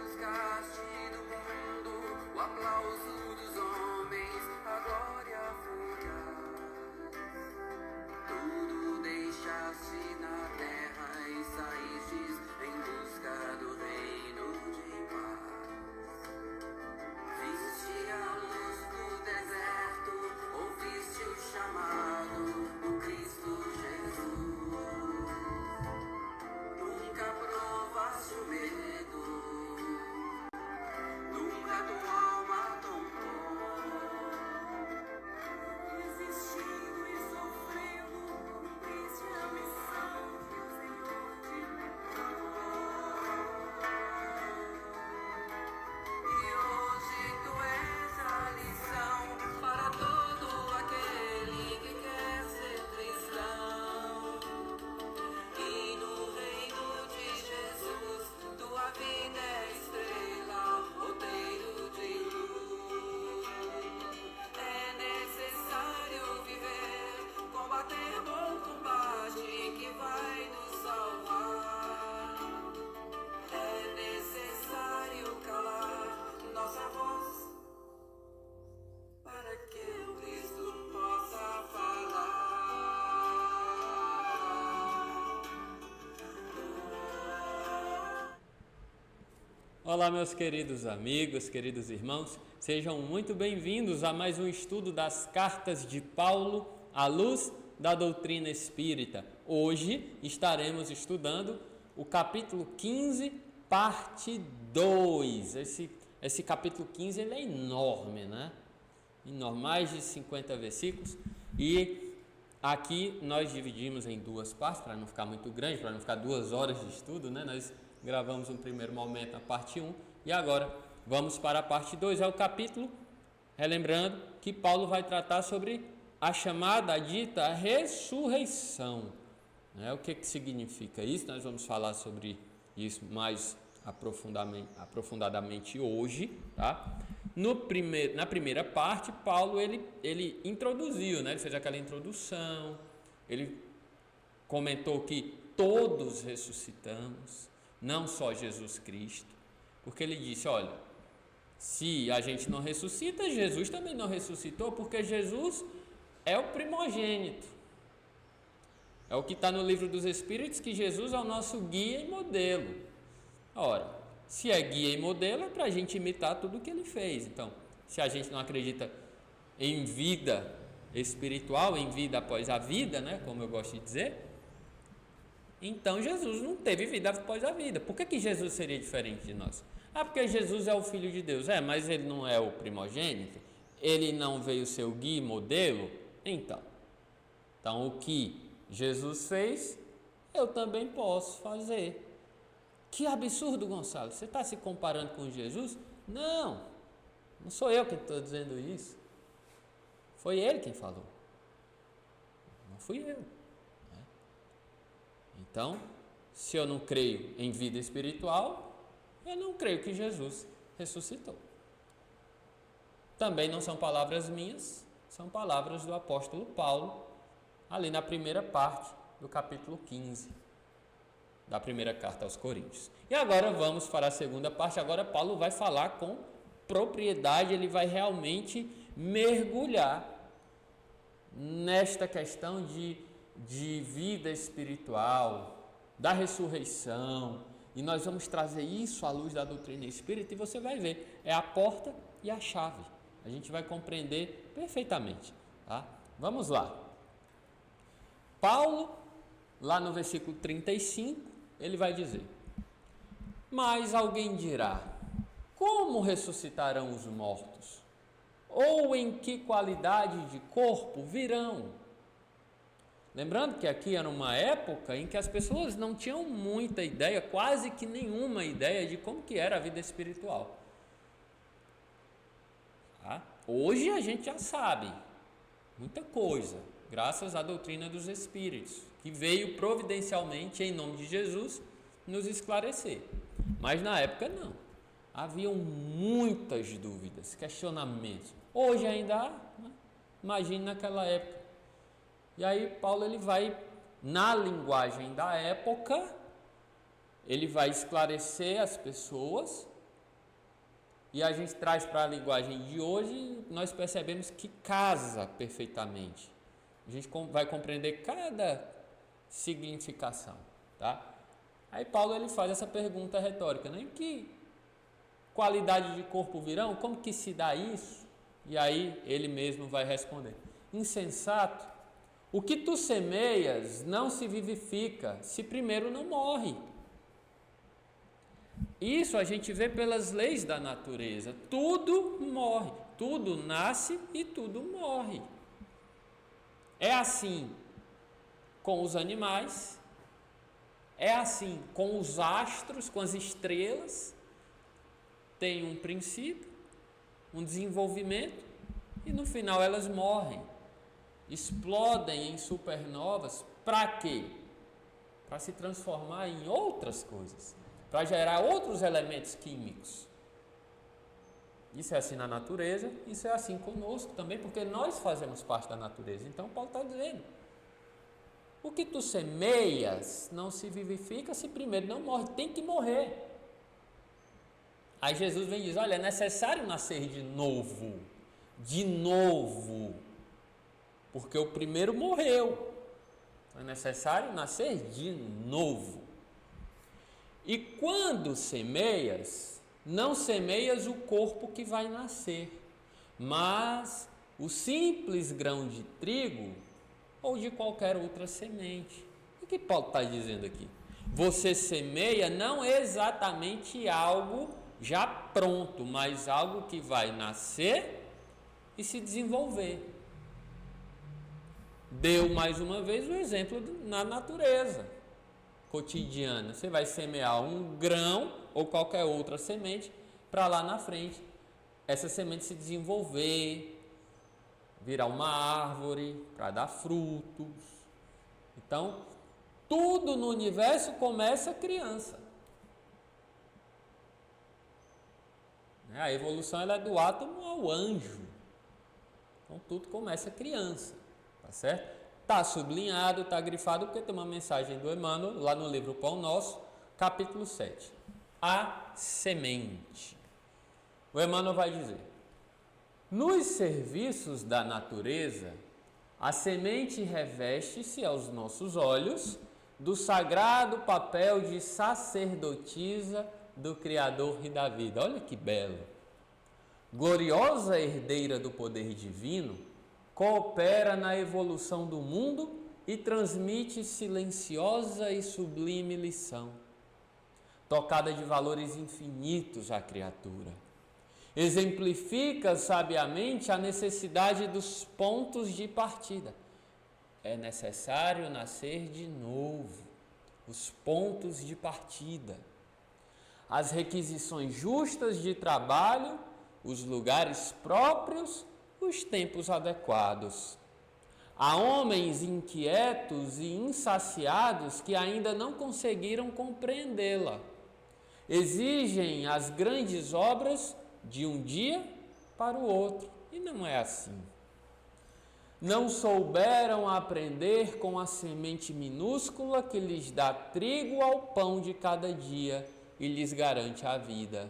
buscaste do mundo o aplauso dos homens, a glória fugaz. Tudo deixaste na terra e saístes em busca do reino de paz. Viste a luz do deserto, ouviste o chamado do Cristo Jesus. Nunca provaste o medo, nunca tua alma tombou. Resistindo e sofrendo, cumpriste a missão que o Senhor te legou. E hoje tu és a lição para todo aquele que quer ser cristão. E no reino de Jesus, tua vida é estrela, roteiro de luz. É necessário viver, combater bom combate que vai nos salvar. É necessário calar nossa voz para que o Cristo possa falar. Olá, meus queridos amigos, queridos irmãos, sejam muito bem-vindos a mais um estudo das cartas de Paulo à luz da doutrina espírita. Hoje estaremos estudando o capítulo 15, parte 2. Esse capítulo 15 ele é enorme, né? Enorme, mais de 50 versículos, e aqui nós dividimos em duas partes, para não ficar muito grande, para não ficar 2 horas de estudo, né? Nós gravamos um primeiro momento a parte 1 e agora vamos para a parte 2, é o capítulo, relembrando que Paulo vai tratar sobre a chamada, a dita ressurreição, né? O que significa isso? Nós vamos falar sobre isso mais aprofundadamente hoje, tá? Na primeira parte, Paulo ele introduziu, né? Ele fez aquela introdução, ele comentou que todos ressuscitamos, não só Jesus Cristo, porque ele disse, olha, se a gente não ressuscita, Jesus também não ressuscitou, porque Jesus é o primogênito. É o que está no livro dos Espíritos, que Jesus é o nosso guia e modelo. Ora, se é guia e modelo, é para a gente imitar tudo o que ele fez. Então, se a gente não acredita em vida espiritual, em vida após a vida, né, como eu gosto de dizer, então Jesus não teve vida após a vida. Por que Jesus seria diferente de nós? Porque Jesus é o Filho de Deus. Mas ele não é o primogênito? Ele não veio ser o guia e modelo? Então, o que Jesus fez, eu também posso fazer. Que absurdo, Gonçalo, você está se comparando com Jesus? Não sou eu que estou dizendo isso, foi ele quem falou, não fui eu, né? Então, se eu não creio em vida espiritual, eu não creio que Jesus ressuscitou. Também não são palavras minhas, são palavras do apóstolo Paulo, ali na primeira parte do capítulo 15 da primeira carta aos Coríntios. E agora vamos para a segunda parte. Agora Paulo vai falar com propriedade, ele vai realmente mergulhar nesta questão de vida espiritual, da ressurreição, e nós vamos trazer isso à luz da doutrina espírita, e você vai ver, é a porta e a chave. A gente vai compreender perfeitamente, tá? Vamos lá. Paulo, lá no versículo 35, ele vai dizer: mas alguém dirá, como ressuscitarão os mortos? Ou em que qualidade de corpo virão? Lembrando que aqui era uma época em que as pessoas não tinham muita ideia, quase que nenhuma ideia de como que era a vida espiritual. Tá? Hoje a gente já sabe muita coisa, graças à doutrina dos Espíritos, que veio providencialmente, em nome de Jesus, nos esclarecer. Mas na época não. Haviam muitas dúvidas, questionamentos. Hoje ainda há, né? Imagine naquela época. E aí Paulo ele vai, na linguagem da época, ele vai esclarecer as pessoas e a gente traz para a linguagem de hoje, nós percebemos que casa perfeitamente. A gente vai compreender cada significação, tá? Aí Paulo ele faz essa pergunta retórica, né? Em que qualidade de corpo virão? Como que se dá isso? E aí ele mesmo vai responder: insensato, o que tu semeias não se vivifica, se primeiro não morre. Isso a gente vê pelas leis da natureza. Tudo morre, tudo nasce e tudo morre. É assim com os animais, é assim com os astros, com as estrelas. Tem um princípio, um desenvolvimento e no final elas morrem. Explodem em supernovas. Para quê? Para se transformar em outras coisas, para gerar outros elementos químicos. Isso é assim na natureza, isso é assim conosco também, porque nós fazemos parte da natureza. Então Paulo está dizendo: o que tu semeias não se vivifica se primeiro não morre, tem que morrer. Aí Jesus vem e diz: olha, é necessário nascer de novo, porque o primeiro morreu, então é necessário nascer de novo. E quando semeias, não semeias o corpo que vai nascer, mas o simples grão de trigo ou de qualquer outra semente. O que Paulo está dizendo aqui? Você semeia não exatamente algo já pronto, mas algo que vai nascer e se desenvolver. Deu mais uma vez o exemplo na natureza cotidiana. Você vai semear um grão ou qualquer outra semente para lá na frente essa semente se desenvolver, virar uma árvore para dar frutos. Então, tudo no universo começa criança. A evolução ela é do átomo ao anjo. Então, tudo começa criança, tá certo? Está sublinhado, está grifado, porque tem uma mensagem do Emmanuel, lá no livro Pão Nosso, capítulo 7. A semente. O Emmanuel vai dizer: nos serviços da natureza, a semente reveste-se aos nossos olhos do sagrado papel de sacerdotisa do Criador e da vida. Olha que belo! Gloriosa herdeira do poder divino, coopera na evolução do mundo e transmite silenciosa e sublime lição, tocada de valores infinitos à criatura. Exemplifica sabiamente a necessidade dos pontos de partida. É necessário nascer de novo, os pontos de partida, as requisições justas de trabalho, os lugares próprios, os tempos adequados. Há homens inquietos e insaciados que ainda não conseguiram compreendê-la. Exigem as grandes obras de um dia para o outro, e não é assim. Não souberam aprender com a semente minúscula que lhes dá trigo ao pão de cada dia e lhes garante a vida.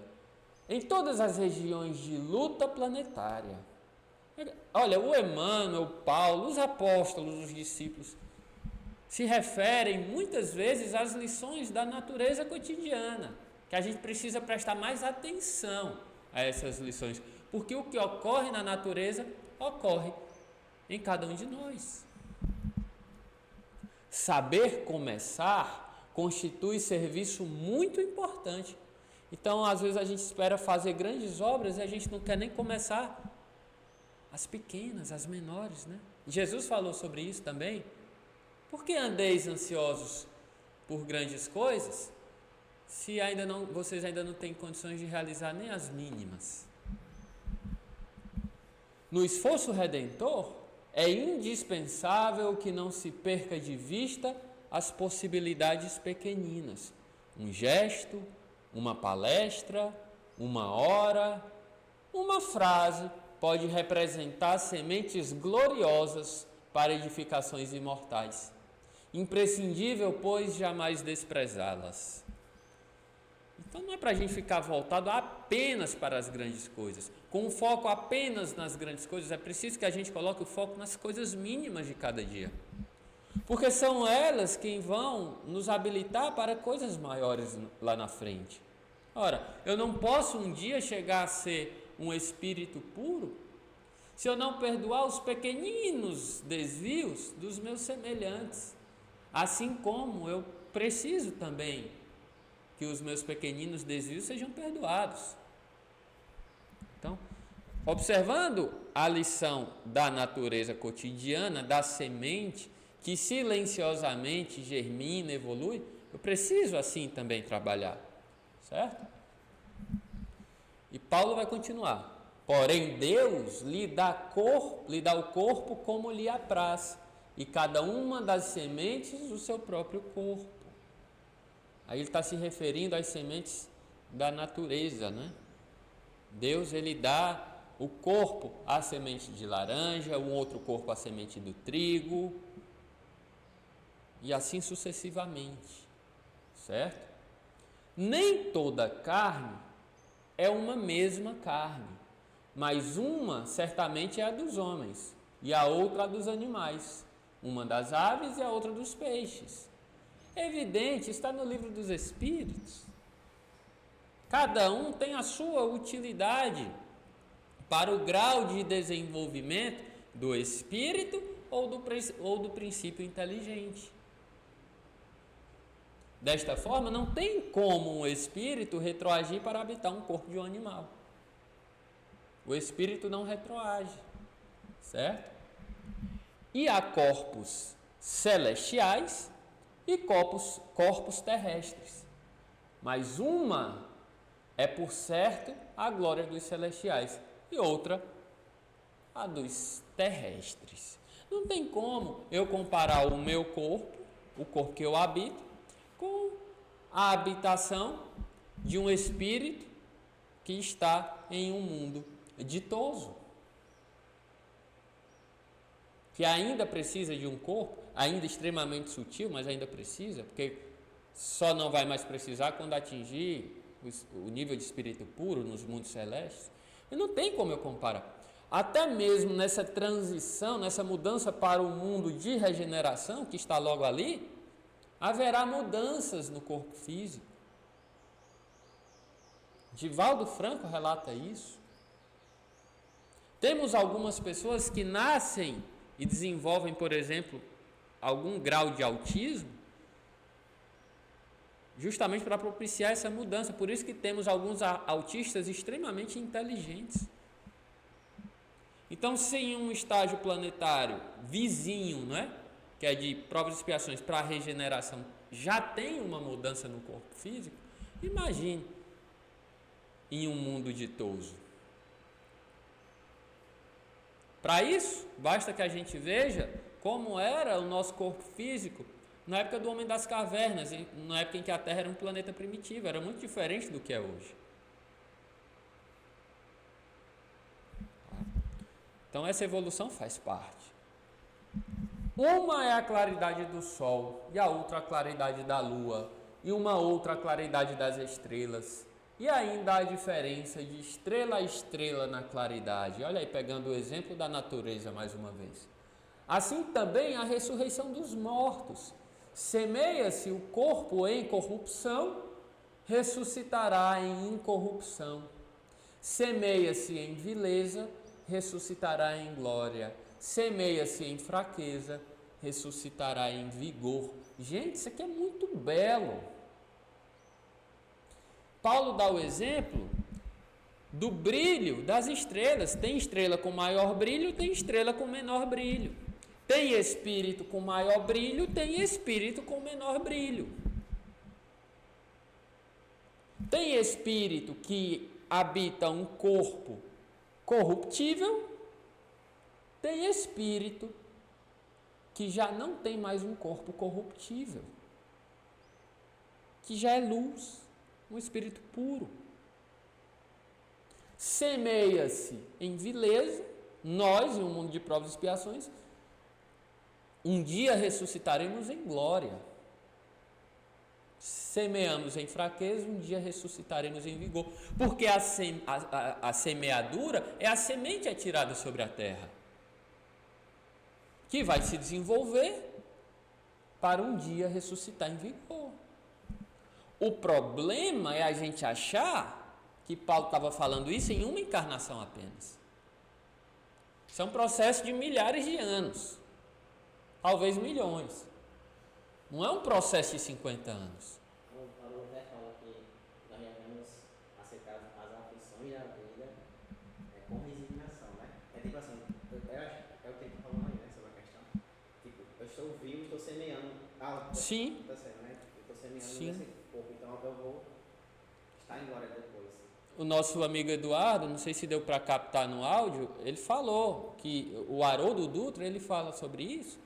Em todas as regiões de luta planetária. Olha, o Emmanuel, Paulo, os apóstolos, os discípulos se referem muitas vezes às lições da natureza cotidiana, que a gente precisa prestar mais atenção a essas lições, porque o que ocorre na natureza ocorre em cada um de nós. Saber começar constitui serviço muito importante. Então, às vezes a gente espera fazer grandes obras e a gente não quer nem começar as pequenas, as menores, né? Jesus falou sobre isso também. Por que andeis ansiosos por grandes coisas, se vocês ainda não têm condições de realizar nem as mínimas? No esforço redentor, é indispensável que não se perca de vista as possibilidades pequeninas. Um gesto, uma palestra, uma hora, uma frase pode representar sementes gloriosas para edificações imortais. Imprescindível, pois, jamais desprezá-las. Então não é para a gente ficar voltado apenas para as grandes coisas. Com o foco apenas nas grandes coisas, é preciso que a gente coloque o foco nas coisas mínimas de cada dia. Porque são elas quem vão nos habilitar para coisas maiores lá na frente. Ora, eu não posso um dia chegar a ser um espírito puro se eu não perdoar os pequeninos desvios dos meus semelhantes. Assim como eu preciso também que os meus pequeninos desvios sejam perdoados. Então, observando a lição da natureza cotidiana, da semente que silenciosamente germina, evolui, eu preciso assim também trabalhar, certo? E Paulo vai continuar. Porém, Deus lhe dá o corpo como lhe apraz, e cada uma das sementes o seu próprio corpo. Aí ele está se referindo às sementes da natureza, né? Deus, ele dá o corpo à semente de laranja, o outro corpo à semente do trigo, e assim sucessivamente, certo? Nem toda carne é uma mesma carne, mas uma certamente é a dos homens, e a outra a dos animais, uma das aves e a outra dos peixes. É evidente, está no livro dos Espíritos. Cada um tem a sua utilidade para o grau de desenvolvimento do espírito ou do princípio inteligente. Desta forma, não tem como um espírito retroagir para habitar um corpo de um animal. O espírito não retroage, certo? E há corpos celestiais e corpos terrestres. Mas uma é, por certo, a glória dos celestiais e outra a dos terrestres. Não tem como eu comparar o meu corpo, o corpo que eu habito, com a habitação de um espírito que está em um mundo ditoso, que ainda precisa de um corpo, ainda extremamente sutil, mas ainda precisa, porque só não vai mais precisar quando atingir o nível de espírito puro nos mundos celestes. E não tem como eu comparar. Até mesmo nessa transição, nessa mudança para o mundo de regeneração, que está logo ali, haverá mudanças no corpo físico. Divaldo Franco relata isso. Temos algumas pessoas que nascem e desenvolvem, por exemplo, algum grau de autismo, justamente para propiciar essa mudança. Por isso que temos alguns autistas extremamente inteligentes. Então, se em um estágio planetário vizinho, não é? Que é de provas e expiações para a regeneração, já tem uma mudança no corpo físico, imagine em um mundo ditoso. Para isso, basta que a gente veja como era o nosso corpo físico na época do Homem das Cavernas, na época em que a Terra era um planeta primitivo, era muito diferente do que é hoje. Então essa evolução faz parte. Uma é a claridade do Sol, e a outra a claridade da Lua, e uma outra a claridade das estrelas. E ainda a diferença de estrela a estrela na claridade. Olha aí, pegando o exemplo da natureza mais uma vez. Assim também a ressurreição dos mortos. Semeia-se o corpo em corrupção, ressuscitará em incorrupção. Semeia-se em vileza, ressuscitará em glória. Semeia-se em fraqueza, ressuscitará em vigor. Gente, isso aqui é muito belo. Paulo dá o exemplo do brilho das estrelas. Tem estrela com maior brilho, tem estrela com menor brilho. Tem espírito com maior brilho, tem espírito com menor brilho. Tem espírito que habita um corpo corruptível, tem espírito que já não tem mais um corpo corruptível, que já é luz, um espírito puro. Semeia-se em vileza, nós, em um mundo de provas e expiações, um dia ressuscitaremos em glória. semeamos em fraqueza, um dia ressuscitaremos em vigor. Porque a semeadura é a semente atirada sobre a terra, que vai se desenvolver para um dia ressuscitar em vigor. O problema é a gente achar que Paulo estava falando isso em uma encarnação apenas. Isso é um processo de milhares de anos, talvez milhões. Não é um processo de 50 anos. O Paulo até fala que nós devemos aceitar as aflições da vida com resignação, né? É tipo assim, eu acho, é o que ele falou aí, né, sobre a questão. Tipo, eu estou vivo, estou semeando. Sim. Está certo, né? Eu estou semeando Sim. nesse corpo, então eu vou estar em glória depois. O nosso amigo Eduardo, não sei se deu para captar no áudio, ele falou que o Haroldo Dutra, ele fala sobre isso,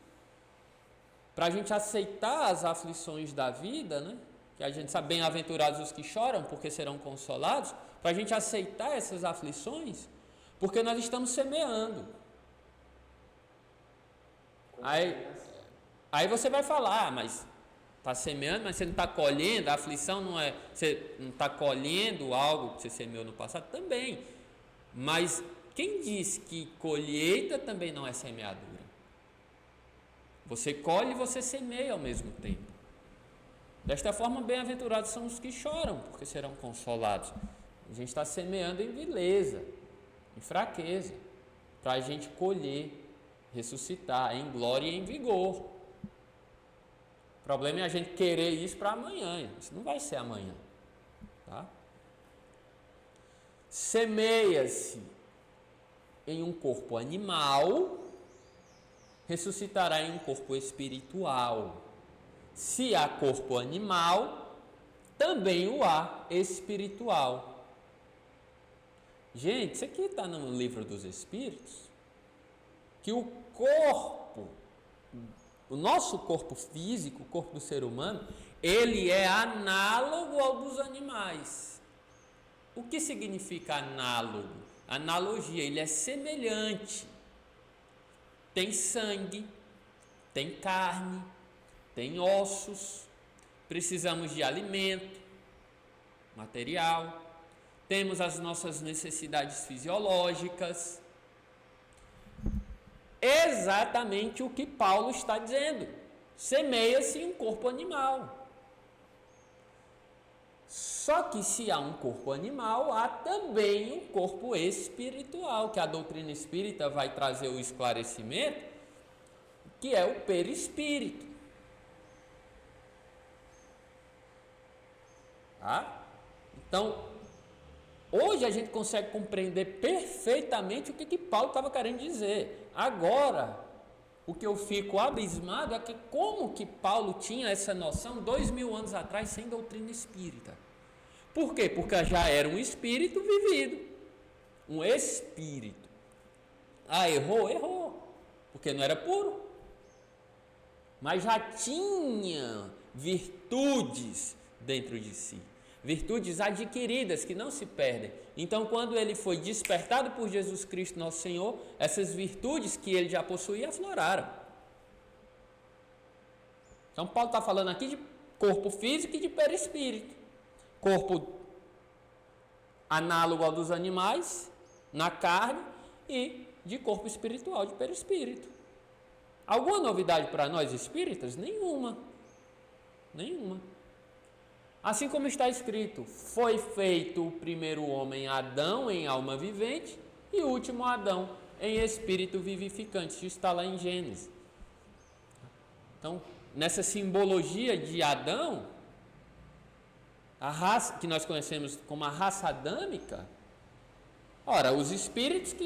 para a gente aceitar as aflições da vida, né? Que a gente sabe, bem-aventurados os que choram, porque serão consolados, para a gente aceitar essas aflições, porque nós estamos semeando. Aí você vai falar, mas está semeando, mas você não está colhendo, a aflição não é, você não está colhendo algo que você semeou no passado, também. Mas quem diz que colheita também não é semeadura? Você colhe e você semeia ao mesmo tempo. Desta forma, bem-aventurados são os que choram, porque serão consolados. A gente está semeando em vileza, em fraqueza, para a gente colher, ressuscitar em glória e em vigor. O problema é a gente querer isso para amanhã. Isso não vai ser amanhã. Tá? Semeia-se em um corpo animal, ressuscitará em um corpo espiritual. Se há corpo animal, também o há espiritual. Gente, isso aqui está no livro dos Espíritos, que o corpo, o nosso corpo físico, o corpo do ser humano, ele é análogo ao dos animais. O que significa análogo? Analogia, ele é semelhante. Tem sangue, tem carne, tem ossos, precisamos de alimento, material, temos as nossas necessidades fisiológicas. Exatamente o que Paulo está dizendo. Semeia-se um corpo animal. Só que se há um corpo animal, há também um corpo espiritual, que a doutrina espírita vai trazer o esclarecimento, que é o perispírito. Tá? Então, hoje a gente consegue compreender perfeitamente o que Paulo estava querendo dizer. Agora, o que eu fico abismado é que como que Paulo tinha essa noção 2000 anos atrás sem doutrina espírita. Por quê? Porque já era um espírito vivido. Um espírito. Ah, errou? Errou. Porque não era puro. Mas já tinha virtudes dentro de si. Virtudes adquiridas que não se perdem. Então, quando ele foi despertado por Jesus Cristo, nosso Senhor, essas virtudes que ele já possuía afloraram. Então, Paulo está falando aqui de corpo físico e de perispírito. Corpo análogo ao dos animais, na carne, e de corpo espiritual, de perispírito. Alguma novidade para nós espíritas? Nenhuma. Nenhuma. Assim como está escrito, foi feito o primeiro homem Adão em alma vivente e o último Adão em espírito vivificante. Isso está lá em Gênesis. Então, nessa simbologia de Adão, a raça que nós conhecemos como a raça adâmica, ora, os espíritos que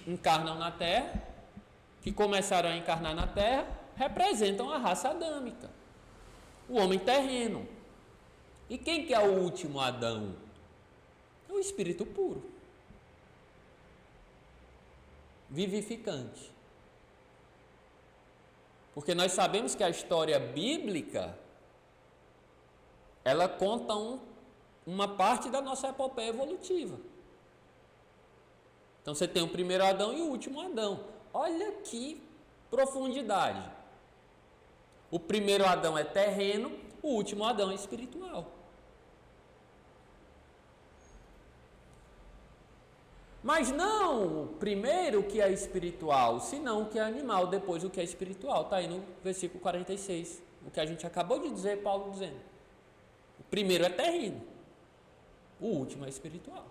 encarnam na Terra, que começaram a encarnar na Terra, representam a raça adâmica, o homem terreno. E quem que é o último Adão? É o espírito puro, vivificante. Porque nós sabemos que a história bíblica, ela conta uma parte da nossa epopeia evolutiva. Então você tem o primeiro Adão e o último Adão. Olha que profundidade. O primeiro Adão é terreno, o último Adão espiritual. Mas não o primeiro que é espiritual, senão o que é animal, depois o que é espiritual. Está aí no versículo 46. O que a gente acabou de dizer, Paulo dizendo. O primeiro é terreno, o último é espiritual.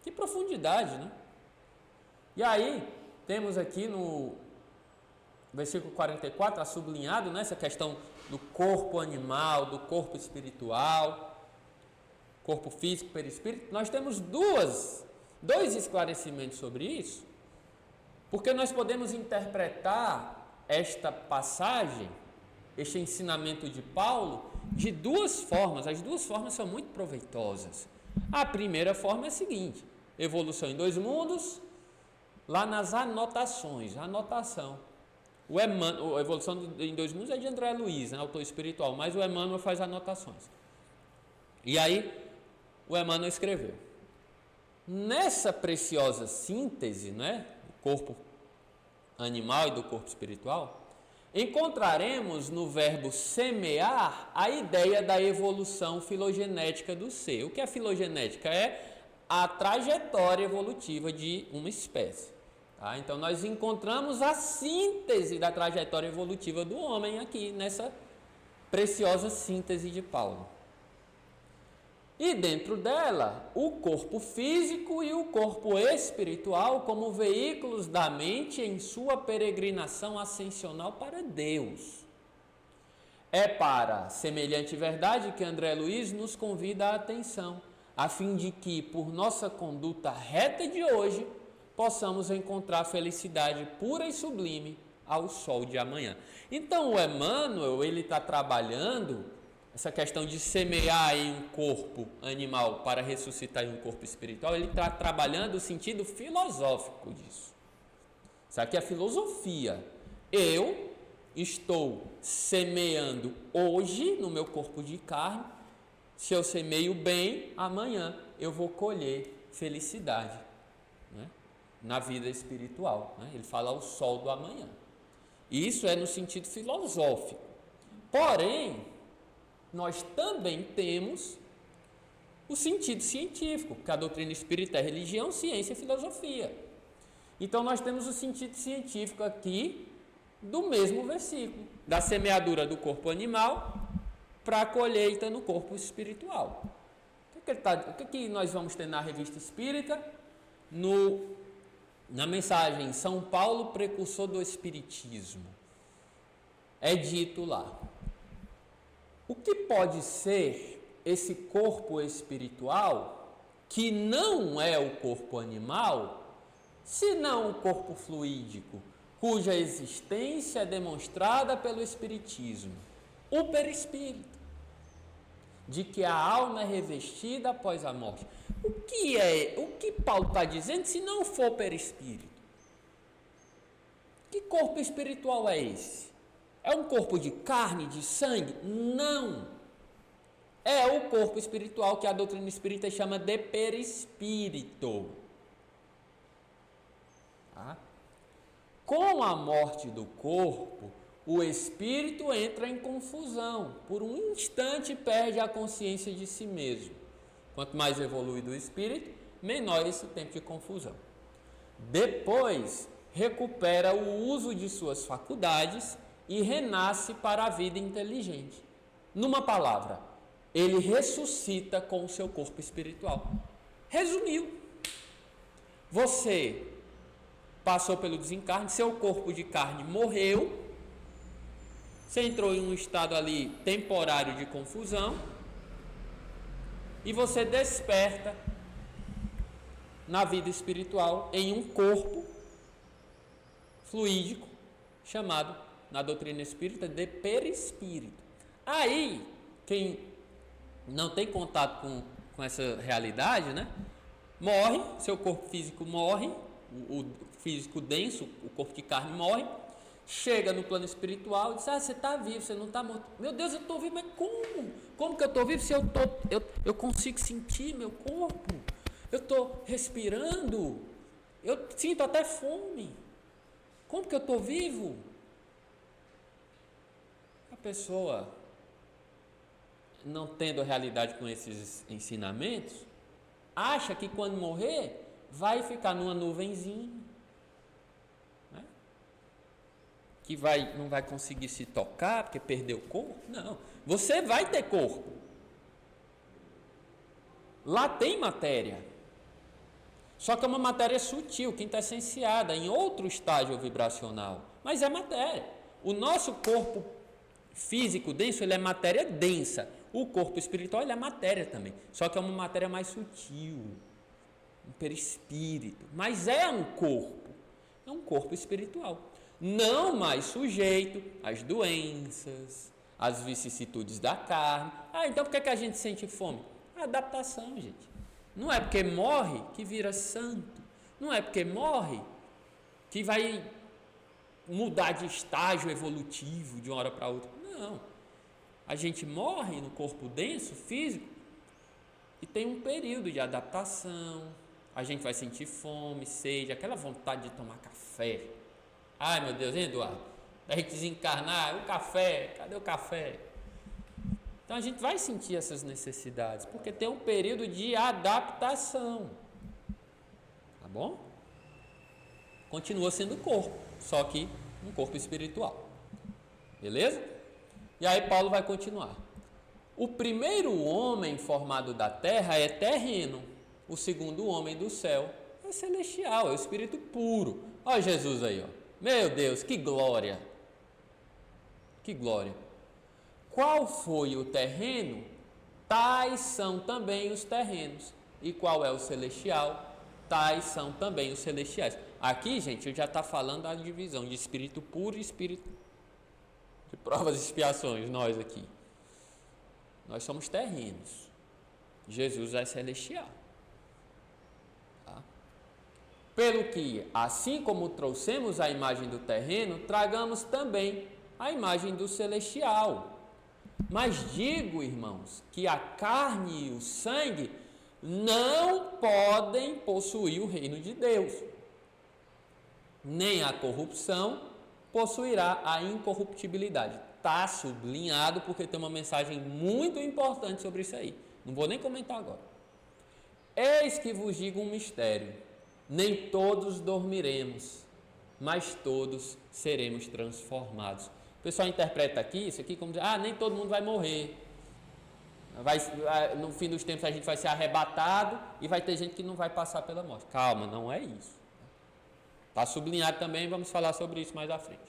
Que profundidade, né? E aí, temos aqui no versículo 44, sublinhado, né, essa questão do corpo animal, do corpo espiritual, corpo físico, perispírito. Nós temos dois esclarecimentos sobre isso, porque nós podemos interpretar esta passagem, este ensinamento de Paulo, de duas formas. As duas formas são muito proveitosas. A primeira forma é a seguinte: evolução em dois mundos, lá nas anotações, anotação. A evolução em dois mundos é de André Luiz, né, autor espiritual, mas o Emmanuel faz anotações. E aí, o Emmanuel escreveu: nessa preciosa síntese, né, do corpo animal e do corpo espiritual, encontraremos no verbo semear a ideia da evolução filogenética do ser. O que é filogenética? É a trajetória evolutiva de uma espécie. Tá? Então, nós encontramos a síntese da trajetória evolutiva do homem aqui, nessa preciosa síntese de Paulo. E dentro dela, o corpo físico e o corpo espiritual como veículos da mente em sua peregrinação ascensional para Deus. É para semelhante verdade que André Luiz nos convida a atenção, a fim de que, por nossa conduta reta de hoje, possamos encontrar felicidade pura e sublime ao sol de amanhã. Então, o Emmanuel, ele está trabalhando essa questão de semear em um corpo animal para ressuscitar em um corpo espiritual. Ele está trabalhando o sentido filosófico disso. Isso aqui é filosofia. Eu estou semeando hoje no meu corpo de carne. Se eu semeio bem, amanhã eu vou colher felicidade, né, na vida espiritual. Né? Ele fala o sol do amanhã. E isso é no sentido filosófico. Porém, nós também temos o sentido científico, porque a doutrina espírita é religião, ciência e filosofia. Então, nós temos o sentido científico aqui do mesmo versículo, da semeadura do corpo animal para a colheita no corpo espiritual. O que nós vamos ter na Revista Espírita? Na mensagem São Paulo, precursor do Espiritismo, é dito lá: o que pode ser esse corpo espiritual, que não é o corpo animal, senão o corpo fluídico, cuja existência é demonstrada pelo Espiritismo, o perispírito, de que a alma é revestida após a morte. O que Paulo está dizendo se não for perispírito? Que corpo espiritual é esse? É um corpo de carne, de sangue? Não. É o corpo espiritual que a doutrina espírita chama de perispírito. Tá? Com a morte do corpo, o espírito entra em confusão. Por um instante perde a consciência de si mesmo. Quanto mais evoluído o espírito, menor esse tempo de confusão. Depois, recupera o uso de suas faculdades e renasce para a vida inteligente. Numa palavra, ele ressuscita com o seu corpo espiritual. Resumiu. Você passou pelo desencarne, seu corpo de carne morreu, você entrou em um estado ali temporário de confusão e você desperta na vida espiritual em um corpo fluídico chamado, na doutrina espírita, de perispírito. Aí, quem não tem contato com essa realidade, né, morre, seu corpo físico morre, o físico denso, o corpo de carne morre, chega no plano espiritual e diz: você está vivo, você não está morto. Meu Deus, eu estou vivo, mas como? Como que eu estou vivo se eu consigo sentir meu corpo? Eu estou respirando, eu sinto até fome. Como que eu estou vivo? pessoa, não tendo realidade com esses ensinamentos, acha que quando morrer vai ficar numa nuvenzinha, né? Que não vai conseguir se tocar porque perdeu o corpo. Não, você vai ter corpo. Lá tem matéria, só que é uma matéria sutil, quintessenciada, em outro estágio vibracional, mas é matéria. O nosso corpo físico denso, ele é matéria densa. O corpo espiritual, ele é matéria também, só que é uma matéria mais sutil, um perispírito, mas é um corpo espiritual, não mais sujeito às doenças, às vicissitudes da carne. Então por que a gente sente fome? Adaptação, gente. Não é porque morre que vira santo, não é porque morre que vai mudar de estágio evolutivo de uma hora para outra. Não. A gente morre no corpo denso, físico, e tem um período de adaptação. A gente vai sentir fome, sede, aquela vontade de tomar café. Ai, meu Deus, hein, Eduardo? Da gente desencarnar, o café, cadê o café? Então a gente vai sentir essas necessidades, porque tem um período de adaptação. Tá bom? Continua sendo corpo, só que um corpo espiritual. Beleza? E aí Paulo vai continuar. O primeiro homem formado da terra é terreno. O segundo homem do céu é celestial, é o espírito puro. Olha Jesus aí, ó. Meu Deus, que glória! Que glória! Qual foi o terreno? Tais são também os terrenos. E qual é o celestial? Tais são também os celestiais. Aqui, gente, eu já está falando da divisão de espírito puro e espírito de provas e expiações, nós aqui. Nós somos terrenos. Jesus é celestial. Tá? Pelo que, assim como trouxemos a imagem do terreno, tragamos também a imagem do celestial. Mas digo, irmãos, que a carne e o sangue não podem possuir o reino de Deus, nem a corrupção possuirá a incorruptibilidade. Está sublinhado porque tem uma mensagem muito importante sobre isso aí. Não vou nem comentar agora. Eis que vos digo um mistério: nem todos dormiremos, mas todos seremos transformados. O pessoal interpreta aqui isso aqui como dizer, nem todo mundo vai morrer. No fim dos tempos a gente vai ser arrebatado e vai ter gente que não vai passar pela morte. Calma, não é isso. Está sublinhado também, vamos falar sobre isso mais à frente.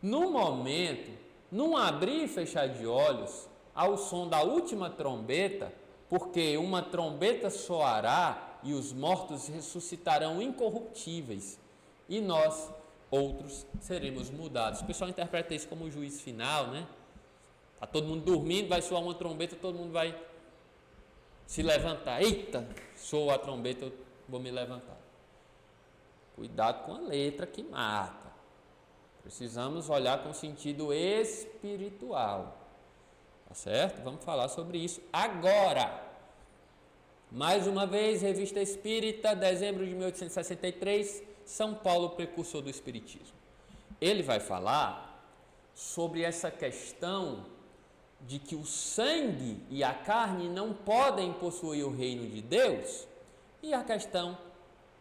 No momento, num abrir e fechar de olhos, ao som da última trombeta, porque uma trombeta soará e os mortos ressuscitarão incorruptíveis, e nós, outros, seremos mudados. O pessoal interpreta isso como o juízo final, né? Está todo mundo dormindo, vai soar uma trombeta, todo mundo vai se levantar. Eita, soa a trombeta, eu vou me levantar. Cuidado com a letra que mata. Precisamos olhar com sentido espiritual. Tá certo? Vamos falar sobre isso agora. Mais uma vez, Revista Espírita, dezembro de 1863, São Paulo, precursor do Espiritismo. Ele vai falar sobre essa questão de que o sangue e a carne não podem possuir o reino de Deus, e a questão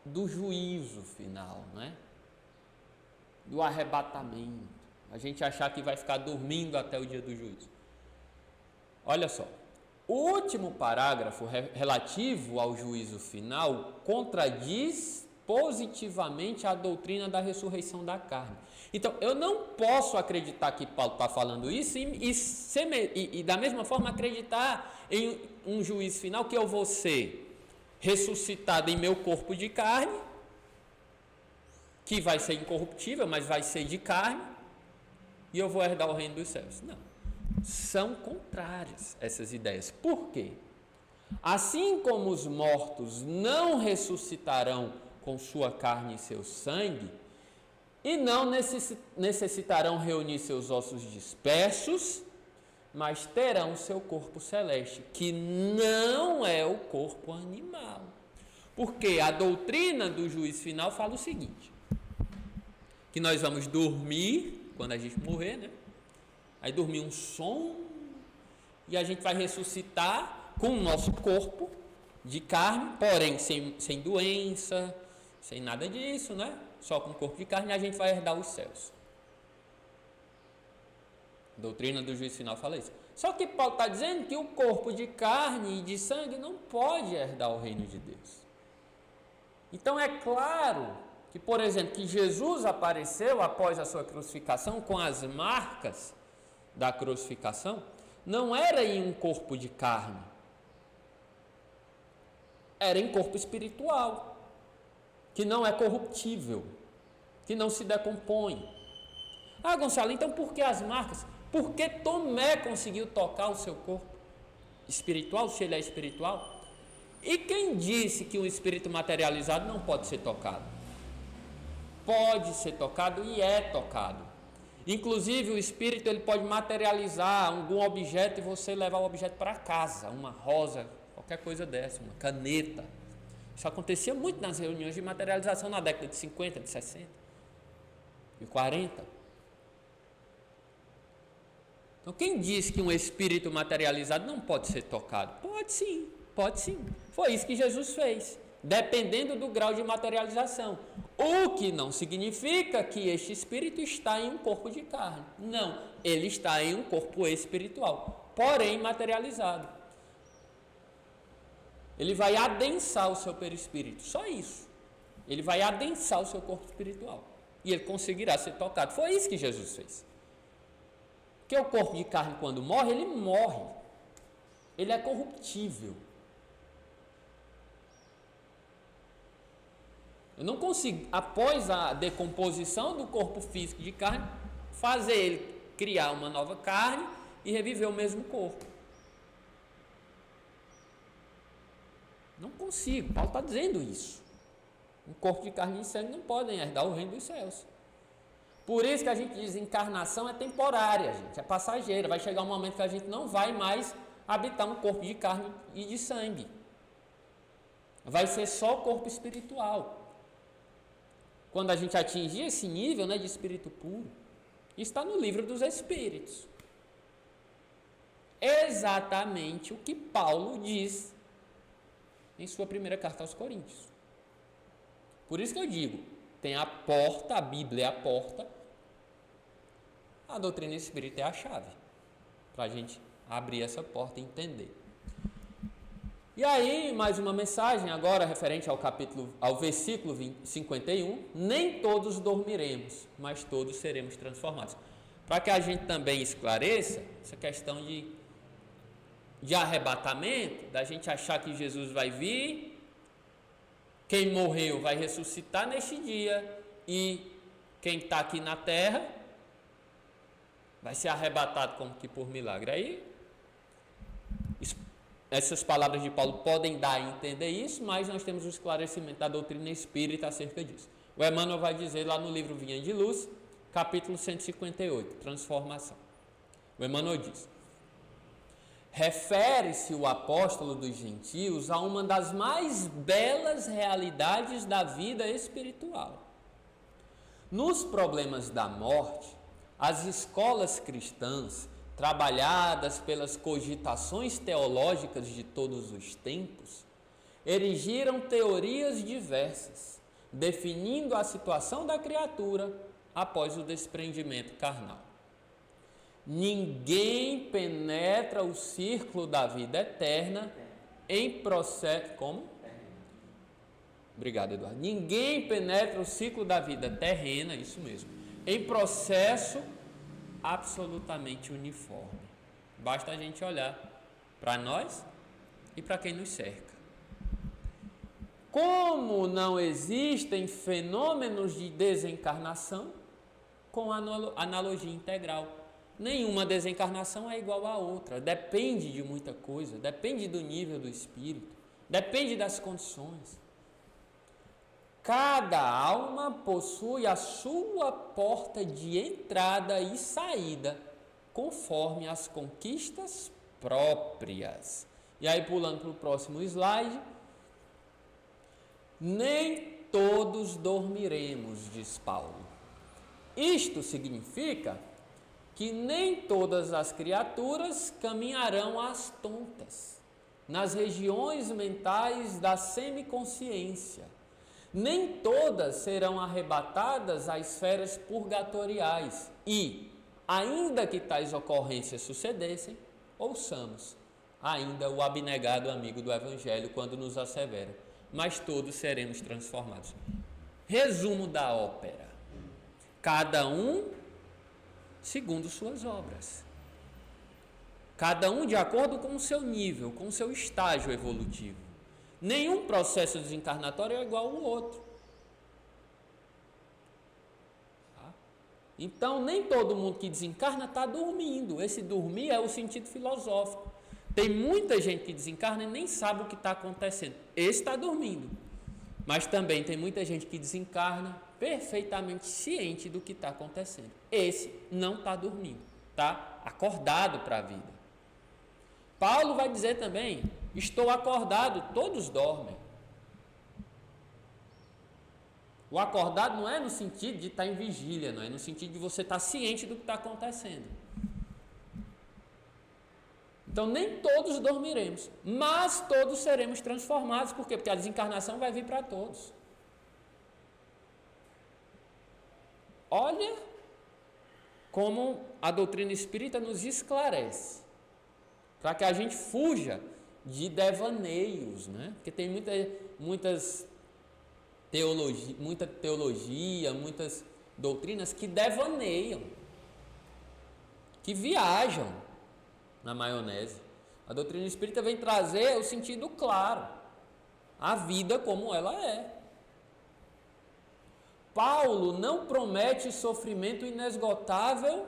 do juízo final, né? Do arrebatamento, a gente achar que vai ficar dormindo até o dia do juízo. Olha só, o último parágrafo relativo ao juízo final contradiz positivamente a doutrina da ressurreição da carne. Então, eu não posso acreditar que Paulo está falando isso e da mesma forma acreditar em um juízo final que eu vou ser ressuscitado em meu corpo de carne, que vai ser incorruptível, mas vai ser de carne, e eu vou herdar o reino dos céus. Não. São contrárias essas ideias. Por quê? Assim como os mortos não ressuscitarão com sua carne e seu sangue, e não necessitarão reunir seus ossos dispersos, mas terão seu corpo celeste, que não é o corpo animal. Porque a doutrina do juízo final fala o seguinte, que nós vamos dormir quando a gente morrer, né? Aí dormir um sono e a gente vai ressuscitar com o nosso corpo de carne, porém sem doença, sem nada disso, né? Só com o corpo de carne, e a gente vai herdar os céus. A doutrina do juízo final fala isso. Só que Paulo está dizendo que o corpo de carne e de sangue não pode herdar o reino de Deus. Então é claro que, por exemplo, que Jesus apareceu após a sua crucificação com as marcas da crucificação, não era em um corpo de carne, era em corpo espiritual, que não é corruptível, que não se decompõe. Ah, Gonçalo, então por que as marcas? Porque Tomé conseguiu tocar o seu corpo espiritual, se ele é espiritual. E quem disse que um espírito materializado não pode ser tocado? Pode ser tocado e é tocado. Inclusive o espírito ele pode materializar algum objeto e você levar o objeto para casa, uma rosa, qualquer coisa dessa, uma caneta. Isso acontecia muito nas reuniões de materialização na década de 50, de 60 e 40. Então quem disse que um espírito materializado não pode ser tocado? Pode sim, pode sim. Foi isso que Jesus fez, dependendo do grau de materialização. O que não significa que este espírito está em um corpo de carne. Não, ele está em um corpo espiritual, porém materializado. Ele vai adensar o seu perispírito, só isso. Ele vai adensar o seu corpo espiritual e ele conseguirá ser tocado. Foi isso que Jesus fez. Porque o corpo de carne, quando morre, ele morre. Ele é corruptível. Eu não consigo, após a decomposição do corpo físico de carne, fazer ele criar uma nova carne e reviver o mesmo corpo. Não consigo. Paulo está dizendo isso. Um corpo de carne e sangue não podem herdar o reino dos céus. Por isso que a gente diz encarnação é temporária, gente, é passageira. Vai chegar um momento que a gente não vai mais habitar um corpo de carne e de sangue. Vai ser só corpo espiritual. Quando a gente atingir esse nível, né, de espírito puro, está no livro dos Espíritos. Exatamente o que Paulo diz em sua primeira carta aos Coríntios. Por isso que eu digo, tem a porta, a Bíblia é a porta, a doutrina espírita é a chave, para a gente abrir essa porta e entender. E aí, mais uma mensagem agora referente ao versículo 51, nem todos dormiremos, mas todos seremos transformados. Para que a gente também esclareça essa questão de arrebatamento, da gente achar que Jesus vai vir, quem morreu vai ressuscitar neste dia e quem está aqui na terra vai ser arrebatado como que por milagre. Aí, essas palavras de Paulo podem dar a entender isso, mas nós temos o esclarecimento da doutrina espírita acerca disso. O Emmanuel vai dizer lá no livro Vinha de Luz, capítulo 158, Transformação. O Emmanuel diz: refere-se o apóstolo dos gentios a uma das mais belas realidades da vida espiritual. Nos problemas da morte, as escolas cristãs, trabalhadas pelas cogitações teológicas de todos os tempos, erigiram teorias diversas, definindo a situação da criatura após o desprendimento carnal. Ninguém penetra o círculo da vida eterna em processo... Como? Obrigado, Eduardo. Ninguém penetra o ciclo da vida terrena, isso mesmo, em processo absolutamente uniforme. Basta a gente olhar para nós e para quem nos cerca. Como não existem fenômenos de desencarnação com analogia integral. Nenhuma desencarnação é igual à outra, depende de muita coisa, depende do nível do espírito, depende das condições. Cada alma possui a sua porta de entrada e saída, conforme as conquistas próprias. E aí, pulando para o próximo slide, nem todos dormiremos, diz Paulo. Isto significa que nem todas as criaturas caminharão às tontas, nas regiões mentais da semiconsciência. Nem todas serão arrebatadas a esferas purgatoriais e, ainda que tais ocorrências sucedessem, ouçamos ainda o abnegado amigo do Evangelho quando nos assevera: mas todos seremos transformados. Resumo da ópera: cada um segundo suas obras, cada um de acordo com o seu nível, com o seu estágio evolutivo. Nenhum processo desencarnatório é igual ao outro. Tá? Então, nem todo mundo que desencarna está dormindo. Esse dormir é o sentido filosófico. Tem muita gente que desencarna e nem sabe o que está acontecendo. Esse está dormindo. Mas também tem muita gente que desencarna perfeitamente ciente do que está acontecendo. Esse não está dormindo, está acordado para a vida. Paulo vai dizer também: estou acordado, todos dormem. O acordado não é no sentido de estar em vigília, não é no sentido de você estar ciente do que está acontecendo. Então, nem todos dormiremos, mas todos seremos transformados. Por quê? Porque a desencarnação vai vir para todos. Olha como a doutrina espírita nos esclarece, para que a gente fuja de devaneios, né? Porque tem muita teologia, muitas doutrinas que devaneiam, que viajam na maionese. A doutrina espírita vem trazer o sentido claro, a vida como ela é. Paulo não promete sofrimento inesgotável,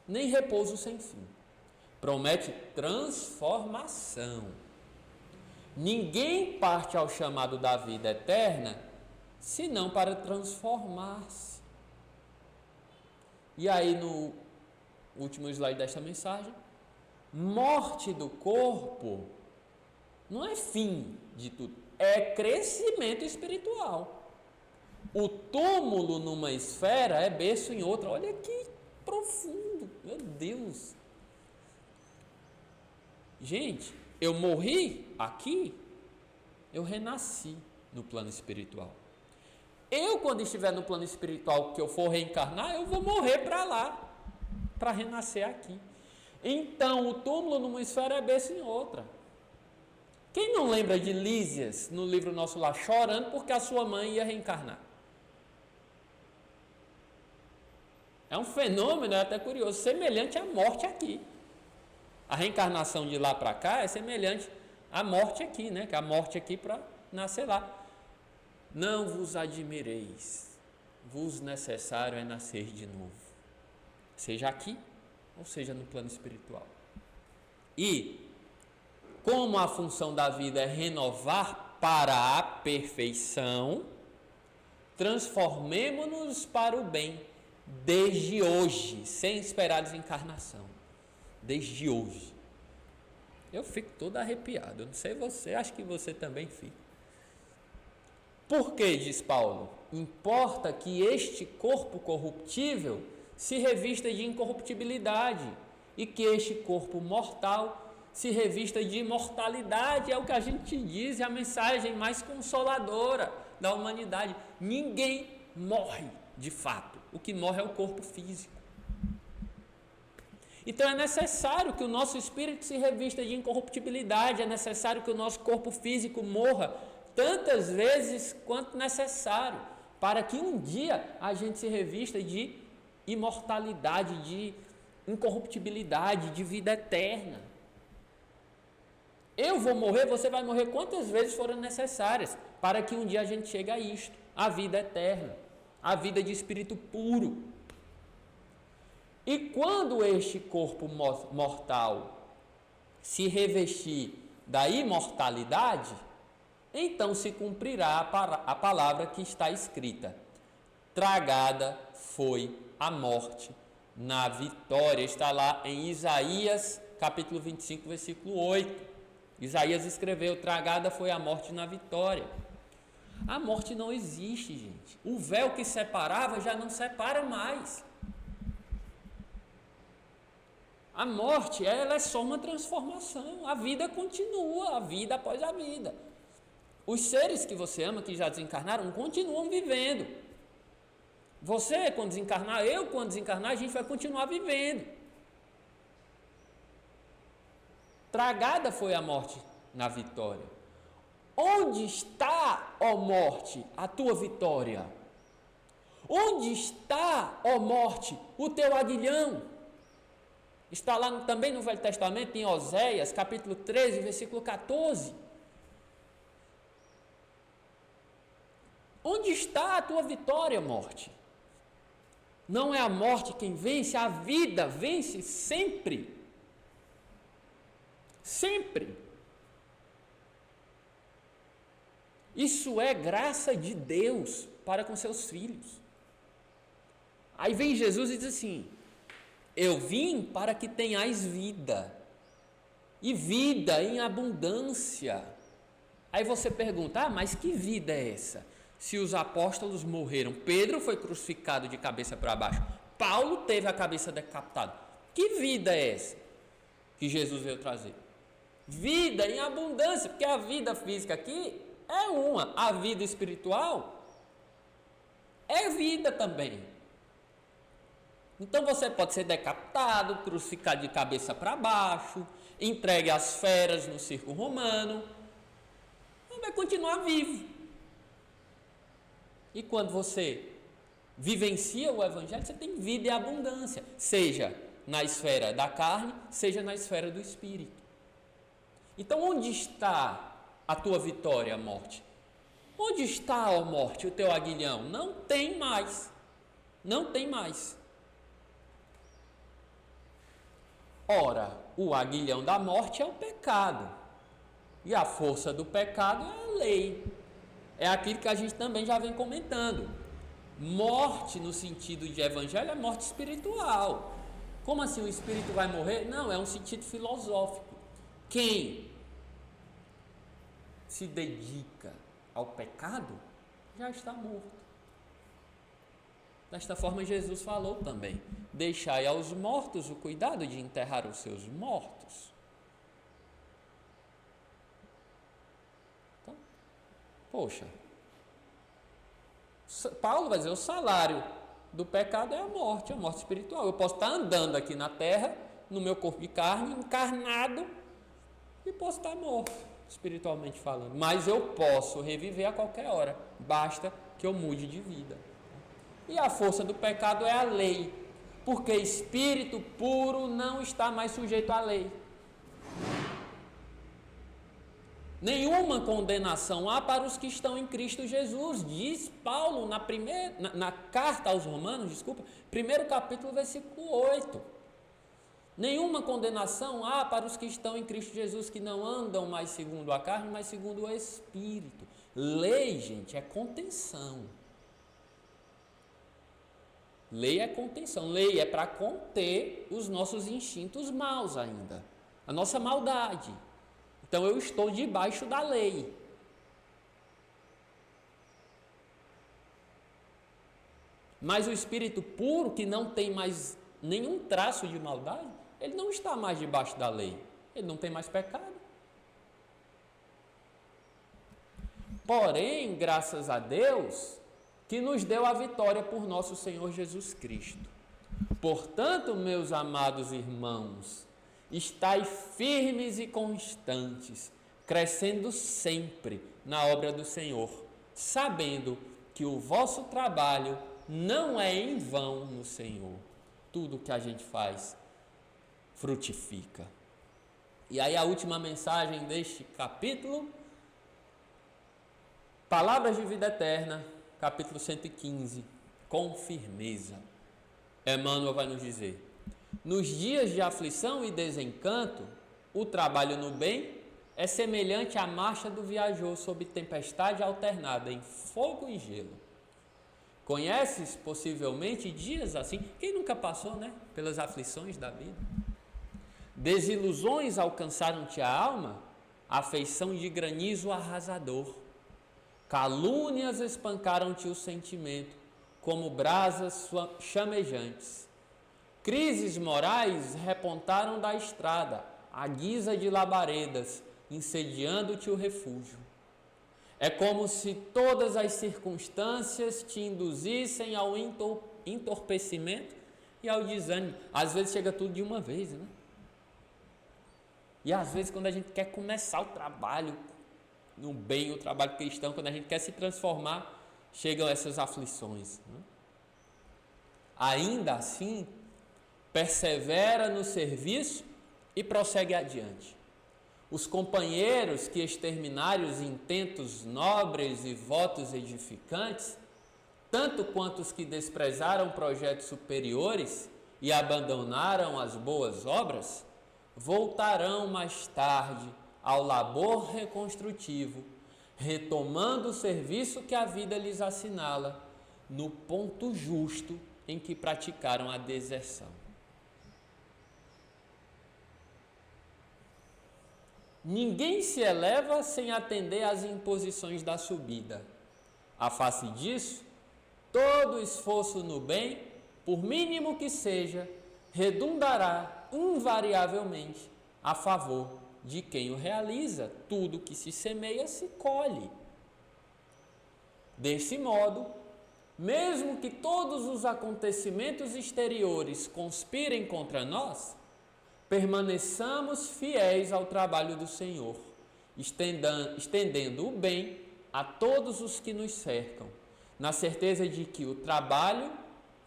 nem repouso sem fim. Promete transformação. Ninguém parte ao chamado da vida eterna senão para transformar-se. E aí, no último slide desta mensagem, morte do corpo não é fim de tudo, é crescimento espiritual. O túmulo numa esfera é berço em outra. Olha que profundo, meu Deus. Gente, eu morri aqui, eu renasci no plano espiritual. Eu, quando estiver no plano espiritual, que eu for reencarnar, eu vou morrer para lá, para renascer aqui. Então, o túmulo numa esfera é berço em outra. Quem não lembra de Lísias, no livro nosso lá, chorando porque a sua mãe ia reencarnar? É um fenômeno, é até curioso, semelhante à morte aqui. A reencarnação de lá para cá é semelhante à morte aqui, né? Que a morte aqui para nascer lá. Não vos admireis, vos necessário é nascer de novo. Seja aqui, ou seja no plano espiritual. E, como a função da vida é renovar para a perfeição, transformemo-nos para o bem, desde hoje, sem esperar desencarnação. Desde hoje. Eu fico todo arrepiado, eu não sei você, acho que você também fica. Por que, diz Paulo? Importa que este corpo corruptível se revista de incorruptibilidade e que este corpo mortal se revista de imortalidade. É o que a gente diz, é a mensagem mais consoladora da humanidade. Ninguém morre de fato, o que morre é o corpo físico. Então é necessário que o nosso espírito se revista de incorruptibilidade, é necessário que o nosso corpo físico morra tantas vezes quanto necessário, para que um dia a gente se revista de imortalidade, de incorruptibilidade, de vida eterna. Eu vou morrer, você vai morrer quantas vezes forem necessárias, para que um dia a gente chegue a isto, a vida eterna, a vida de espírito puro. E quando este corpo mortal se revestir da imortalidade, então se cumprirá a palavra que está escrita: tragada foi a morte na vitória. Está lá em Isaías, capítulo 25, versículo 8. Isaías escreveu: tragada foi a morte na vitória. A morte não existe, gente. O véu que separava já não separa mais. A morte, ela é só uma transformação. A vida continua, a vida após a vida. Os seres que você ama, que já desencarnaram, continuam vivendo. Você, quando desencarnar, eu, quando desencarnar, a gente vai continuar vivendo. Tragada foi a morte na vitória. Onde está, ó morte, a tua vitória? Onde está, ó morte, o teu aguilhão? Está lá também no Velho Testamento, em Oséias, capítulo 13, versículo 14. Onde está a tua vitória, morte? Não é a morte quem vence, a vida vence sempre. Sempre. Isso é graça de Deus para com seus filhos. Aí vem Jesus e diz assim: eu vim para que tenhais vida, e vida em abundância. Aí você pergunta, mas que vida é essa? Se os apóstolos morreram, Pedro foi crucificado de cabeça para baixo, Paulo teve a cabeça decapitada. Que vida é essa que Jesus veio trazer? Vida em abundância, porque a vida física aqui é uma, a vida espiritual é vida também. Então você pode ser decapitado, crucificado de cabeça para baixo, entregue às feras no circo romano, mas vai continuar vivo. E quando você vivencia o Evangelho, você tem vida e abundância, seja na esfera da carne, seja na esfera do espírito. Então, onde está a tua vitória, morte? Onde está, ó morte, o teu aguilhão? Não tem mais. Não tem mais. Ora, o aguilhão da morte é o pecado. E a força do pecado é a lei. É aquilo que a gente também já vem comentando. Morte no sentido de evangelho é morte espiritual. Como assim o espírito vai morrer? Não, é um sentido filosófico. Quem se dedica ao pecado já está morto. Desta forma Jesus falou também: deixai aos mortos o cuidado de enterrar os seus mortos. Então, poxa, Paulo vai dizer, o salário do pecado é a morte espiritual. Eu posso estar andando aqui na terra, no meu corpo de carne, encarnado, e posso estar morto, espiritualmente falando. Mas eu posso reviver a qualquer hora, basta que eu mude de vida. E a força do pecado é a lei, porque espírito puro não está mais sujeito à lei. Nenhuma condenação há para os que estão em Cristo Jesus, diz Paulo na carta aos Romanos, 1º capítulo, versículo 8. Nenhuma condenação há para os que estão em Cristo Jesus, que não andam mais segundo a carne, mas segundo o Espírito. Lei, gente, é contenção. Lei é contenção. Lei é para conter os nossos instintos maus ainda, a nossa maldade. Então eu estou debaixo da lei. Mas o espírito puro, que não tem mais nenhum traço de maldade, ele não está mais debaixo da lei. Ele não tem mais pecado. Porém, graças a Deus, que nos deu a vitória por nosso Senhor Jesus Cristo. Portanto, meus amados irmãos, estai firmes e constantes, crescendo sempre na obra do Senhor, sabendo que o vosso trabalho não é em vão no Senhor. Tudo que a gente faz frutifica. E aí a última mensagem deste capítulo, Palavras de Vida Eterna, capítulo 115, com firmeza. Emmanuel vai nos dizer: nos dias de aflição e desencanto, o trabalho no bem é semelhante à marcha do viajor sob tempestade alternada em fogo e gelo. Conheces possivelmente dias assim? Quem nunca passou, né, pelas aflições da vida? Desilusões alcançaram-te a alma, afeição de granizo arrasador. Calúnias espancaram-te o sentimento, como brasas chamejantes. Crises morais repontaram da estrada, à guisa de labaredas, incendiando-te o refúgio. É como se todas as circunstâncias te induzissem ao entorpecimento e ao desânimo. Às vezes chega tudo de uma vez, né? E às vezes quando a gente quer começar o trabalho no bem, o trabalho cristão, quando a gente quer se transformar, chegam essas aflições, né? Ainda assim, persevera no serviço e prossegue adiante. Os companheiros que exterminarem os intentos nobres e votos edificantes, tanto quanto os que desprezaram projetos superiores e abandonaram as boas obras, voltarão mais tarde ao labor reconstrutivo, retomando o serviço que a vida lhes assinala, no ponto justo em que praticaram a deserção. Ninguém se eleva sem atender às imposições da subida. À face disso, todo esforço no bem, por mínimo que seja, redundará invariavelmente a favor de quem o realiza. Tudo que se semeia se colhe. Desse modo, mesmo que todos os acontecimentos exteriores conspirem contra nós, permaneçamos fiéis ao trabalho do Senhor, estendendo o bem a todos os que nos cercam, na certeza de que o trabalho,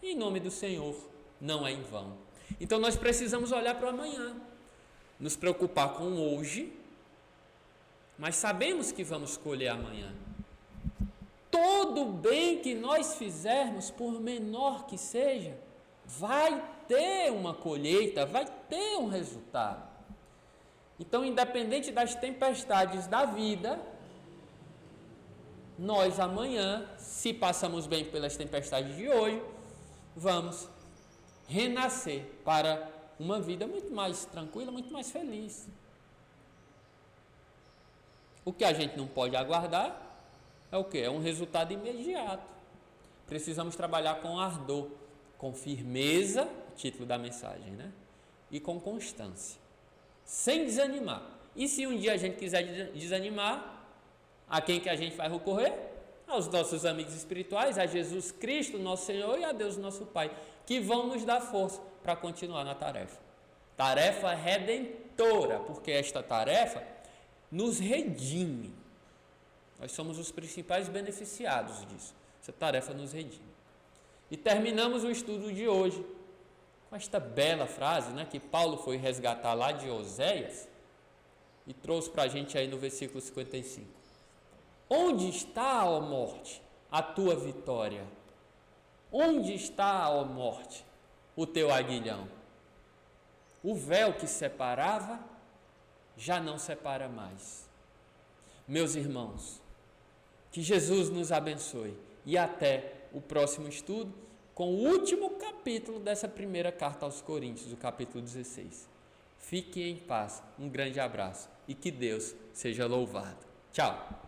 em nome do Senhor, não é em vão. Então nós precisamos olhar para o amanhã, nos preocupar com o hoje, mas sabemos que vamos colher amanhã. Todo bem que nós fizermos, por menor que seja, vai ter uma colheita, vai ter um resultado. Então, independente das tempestades da vida, nós amanhã, se passamos bem pelas tempestades de hoje, vamos renascer para uma vida muito mais tranquila, muito mais feliz. O que a gente não pode aguardar é o quê? É um resultado imediato. Precisamos trabalhar com ardor, com firmeza, título da mensagem, né? E com constância, sem desanimar. E se um dia a gente quiser desanimar, a quem que a gente vai recorrer? Aos nossos amigos espirituais, a Jesus Cristo, nosso Senhor, e a Deus, nosso Pai, que vão nos dar força para continuar na tarefa. Tarefa redentora, porque esta tarefa nos redime. Nós somos os principais beneficiados disso. Essa tarefa nos redime. E terminamos o estudo de hoje com esta bela frase, né, que Paulo foi resgatar lá de Oséias e trouxe para a gente aí no versículo 55. Onde está, ó morte, a tua vitória? Onde está, ó morte, o teu aguilhão? O véu que separava já não separa mais. Meus irmãos, que Jesus nos abençoe e até o próximo estudo com o último capítulo dessa primeira carta aos Coríntios, o capítulo 16. Fiquem em paz, um grande abraço e que Deus seja louvado. Tchau!